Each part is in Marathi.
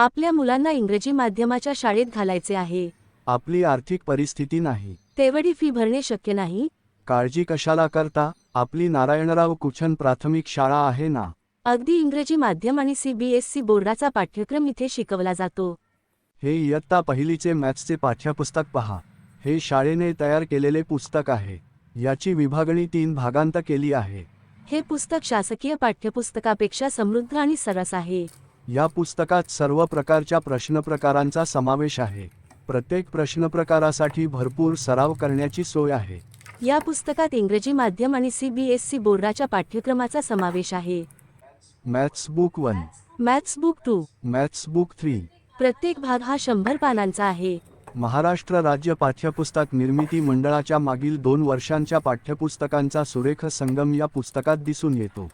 आपल्या मुलांना इंग्रजी माध्यमाच्या शाळेत घालायचे आहे. आपली आर्थिक परिस्थिती नाही. तेवढी फी भरणे शक्य नाही. काळजी कशाला करता, आपली नारायणराव कुचन प्राथमिक शाळा आहे ना. अगदी इंग्रजी माध्यम आणि CBSE बोर्डाचा पाठ्यक्रम इथे शिकवला जातो. हे इयत्ता पहिलीचे मॅथ्सचे पाठ्यपुस्तक पहा. हे शाळेने तयार केलेले पुस्तक आहे. याची विभागणी 3 भागांत केली आहे. हे पुस्तक शासकीय पाठ्यपुस्तकापेक्षा समृद्ध आणि सरस आहे. या पुस्तकात सर्व प्रकारच्या प्रश्नप्रकारांचा समावेश आहे. प्रत्येक प्रश्नप्रकारासाठी भरपूर सराव करण्याची सोय आहे. या पुस्तकात इंग्रजी माध्यम आणि CBSE बोर्डाच्या पाठ्यक्रमाचा समावेश आहे. Maths book 1, maths book 2, maths book 3. प्रत्येक भाग हा 100 पानांचा आहे. महाराष्ट्र राज्य पाठ्यपुस्तक निर्मिती मंडळाच्या मागील 2 वर्षांच्या पाठ्यपुस्तकांचा सुरेख संगम या पुस्तकात दिसून येतो.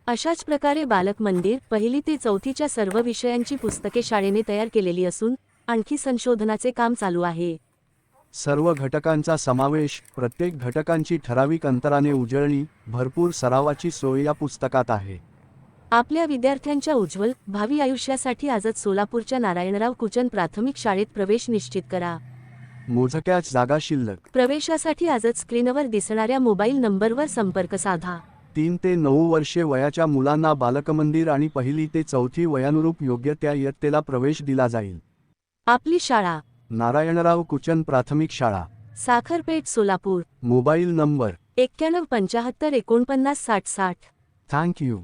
अशाच प्रकारे बालक मंदिर 1ली ते 4थीच्या सर्व विषयांची पुस्तके शाळेने तयार केलेली असून आणखी संशोधनाचे काम चालू आहे. सर्व घटकांचा समावेश, प्रत्येक घटकांची ठराविक अंतराने उजळणी, भरपूर सरावाची सोय या पुस्तकात आहे. आपल्या विद्यार्थ्यांच्या उज्ज्वल भावी आयुष्यासाठी आजच सोलापूरच्या नारायणराव कुचन प्राथमिक शाळेत प्रवेश निश्चित करा. मोजक्याच जागा शिल्लक. प्रवेशासाठी आजच स्क्रीनवर दिसणाऱ्या मोबाईल नंबरवर संपर्क साधा. 3 ते 9 वर्षे वयाच्या मुलांना बालकमंदिर आणि 1ली ते 4थी वयानुरूप योग्य त्या इयत्तेला प्रवेश दिला जाईल. आपली शाळा नारायणराव कुचन प्राथमिक शाळा, Sakharpeth, Solapur. Mobile number 91 75 49 60 60. Thank you.